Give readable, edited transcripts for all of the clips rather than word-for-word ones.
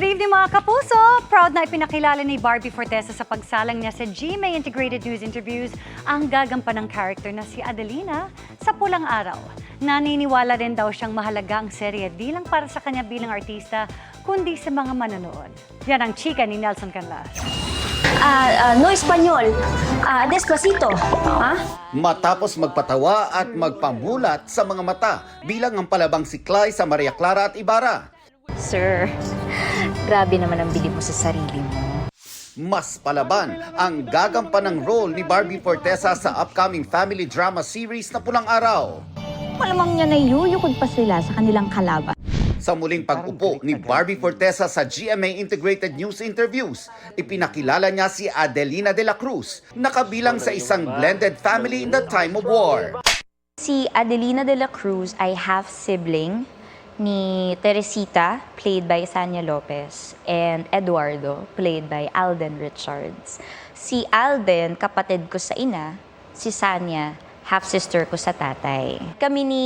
evening mga kapuso! Proud na ipinakilala ni Barbie Fortesa sa pagsalang niya sa GMA Integrated News Interviews ang gagampanang character na si Adelina sa Pulang Araw. Naniniwala rin daw siyang mahalaga ang serye di lang para sa kanya bilang artista, kundi sa mga manonood. Yan ang chika ni Nelson Canlas. No Espanyol. Despacito. Matapos magpatawa at magpamulat sa mga mata bilang ang palabang si Clay sa Maria Clara at Ibarra. Sir, grabe naman ang bilib mo sa sarili mo. Mas palaban ang gagampanang role ni Barbie Fortesa sa upcoming family drama series na Pulang Araw. Malamang niya na yuyukod pa sila sa kanilang kalaban. Sa muling pag-upo ni Barbie Fortesa sa GMA Integrated News Interviews, ipinakilala niya si Adelina de la Cruz na kabilang sa isang blended family in the time of war. Si Adelina de la Cruz ay half-sibling ni Teresita, played by Sania Lopez, and Eduardo, played by Alden Richards. Si Alden, kapatid ko sa ina, si Sania, half-sister ko sa tatay. Kami ni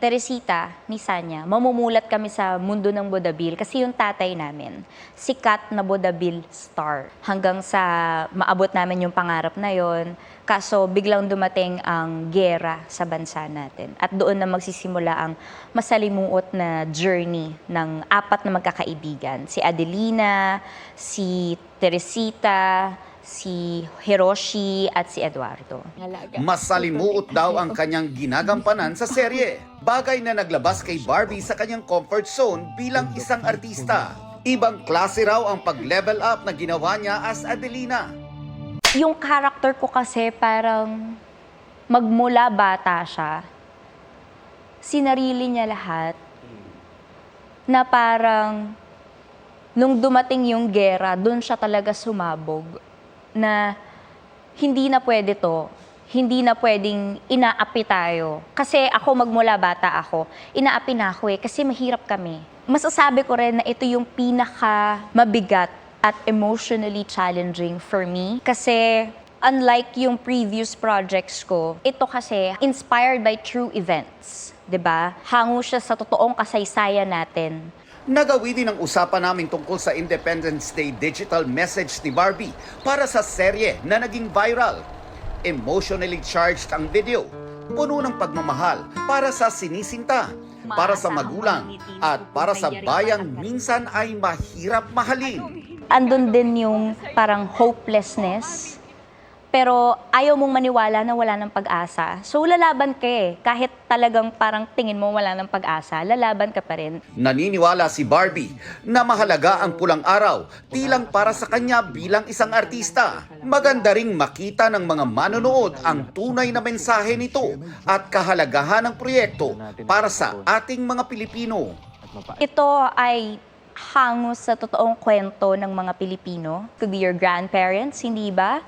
Teresita, ni Sanya, mamumulat kami sa mundo ng Bodabil kasi yung tatay namin, sikat na Bodabil star. Hanggang sa maabot namin yung pangarap na yon, kaso biglang dumating ang giyera sa bansa natin. At doon na magsisimula ang masalimuot na journey ng apat na magkakaibigan. Si Adelina, si Teresita, si Hiroshi at si Eduardo. Masalimuot daw ang kanyang ginagampanan sa serye. Bagay na naglabas kay Barbie sa kanyang comfort zone bilang isang artista. Ibang klase raw ang pag-level up na ginawa niya as Adelina. Yung character ko kasi parang magmula bata siya, sinarili niya lahat na parang nung dumating yung gera, dun siya talaga sumabog. Na hindi na pwede to, hindi na pwedeng inaapi tayo. Kasi ako magmula bata ako, inaapi na ako kasi mahirap kami. Masasabi ko rin na ito yung pinaka mabigat at emotionally challenging for me. Kasi unlike yung previous projects ko, ito kasi inspired by true events. 'Di ba? Hango siya sa totoong kasaysayan natin. Nagawi din ang usapan namin tungkol sa Independence Day digital message ni Barbie para sa serye na naging viral. Emotionally charged ang video, puno ng pagmamahal para sa sinisinta, para sa magulang, at para sa bayang minsan ay mahirap mahalin. Andun din yung parang hopelessness, pero ayaw mong maniwala na wala ng pag-asa. So lalaban ka eh. Kahit talagang parang tingin mo wala ng pag-asa, lalaban ka pa rin. Naniniwala si Barbie na mahalaga ang Pulang Araw di lang para sa kanya bilang isang artista. Maganda ring makita ng mga manonood ang tunay na mensahe nito at kahalagahan ng proyekto para sa ating mga Pilipino. Ito ay hango sa totoong kwento ng mga Pilipino. Could be your grandparents, hindi ba?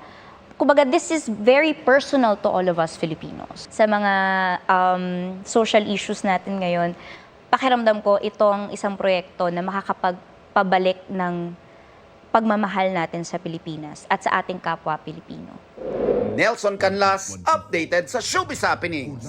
Kumbaga, this is very personal to all of us Filipinos. Sa mga social issues natin ngayon, pakiramdam ko itong isang proyekto na makakapagpabalik ng pagmamahal natin sa Pilipinas at sa ating kapwa Pilipino. Nelson Canlas, updated sa Showbiz Happenings.